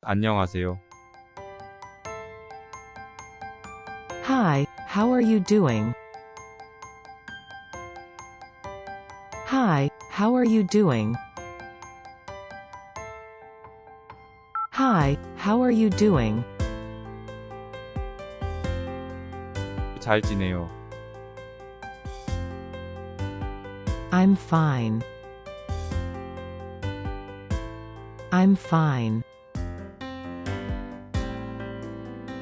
안녕하세요. Hi, how are you doing? Hi, how are you doing? Hi, how are you doing? 잘 지내요. I'm fine. I'm fine.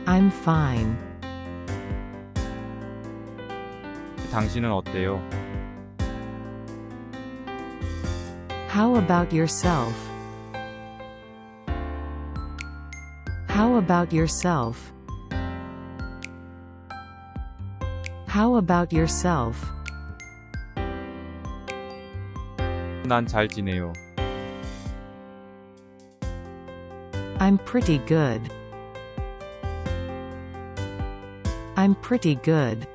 I'm fine. 당신은 어때요? How about yourself? How about yourself? How about yourself? 난 잘 지내요. I'm pretty good. I'm pretty good.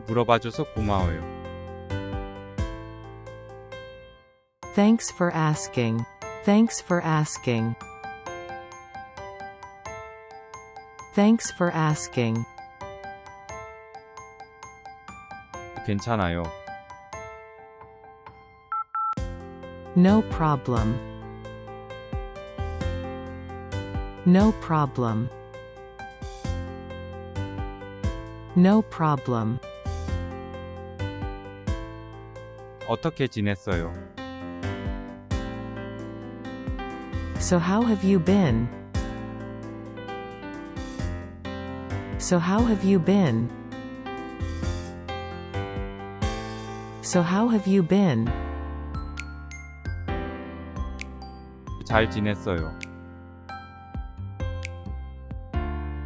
물어봐줘서 고마워요. Thanks for asking. Thanks for asking. Thanks for asking. 괜찮아요. No problem. No problem. No problem. 어떻게 지냈어요? So how have you been? So how have you been? So how have you been? 잘 지냈어요.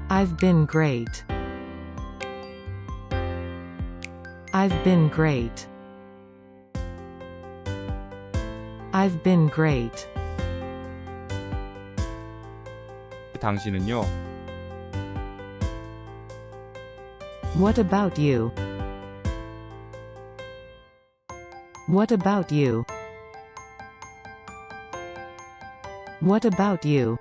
I've been great. I've been great. I've been great. 당신은요? What about you? What about you? What about you?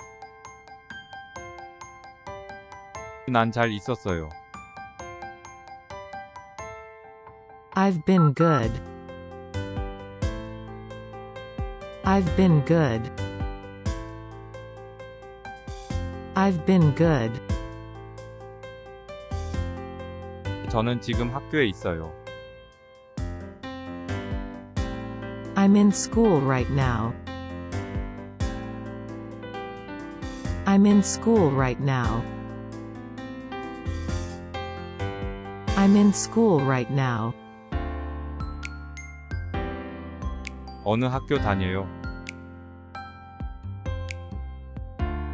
난 잘 있었어요. I've been good. I've been good. I've been good. 저는 지금 학교에 있어요. I'm in school right now. I'm in school right now. I'm in school right now. 어느 학교 다녀요?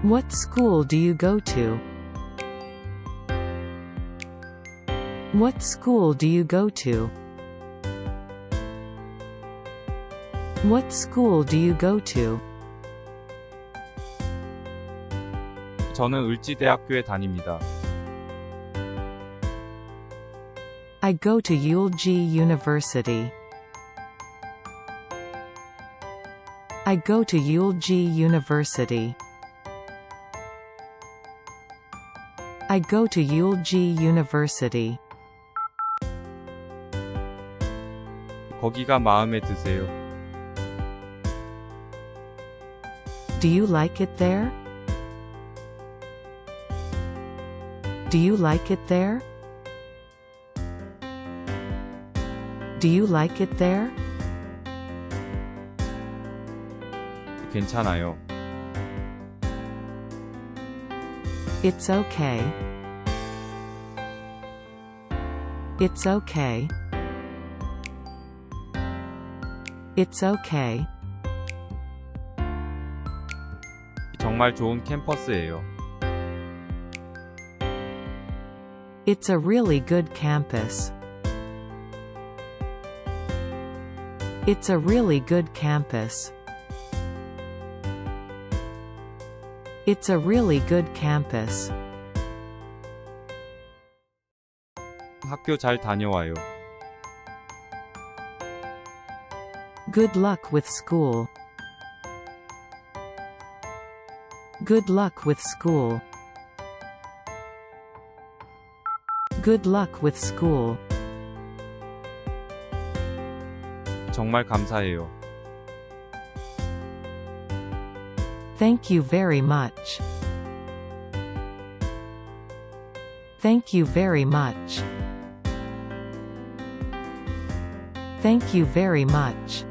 What school do you go to? What school do you go to? What school do you go to? 저는 을지대학교에 다닙니다. I go to Ulji University. I go to Ulji University. I go to Ulji University. 거기가 마음에 드세요? Do you like it there? Do you like it there? Do you like it there? 괜찮아요. It's okay. It's okay. It's okay. 정말 좋은 캠퍼스예요. It's a really good campus. It's a really good campus. It's a really good campus. 학교 잘 다녀와요. Good luck with school. Good luck with school. Good luck with school. 정말 감사해요. Thank you very much. Thank you very much. Thank you very much.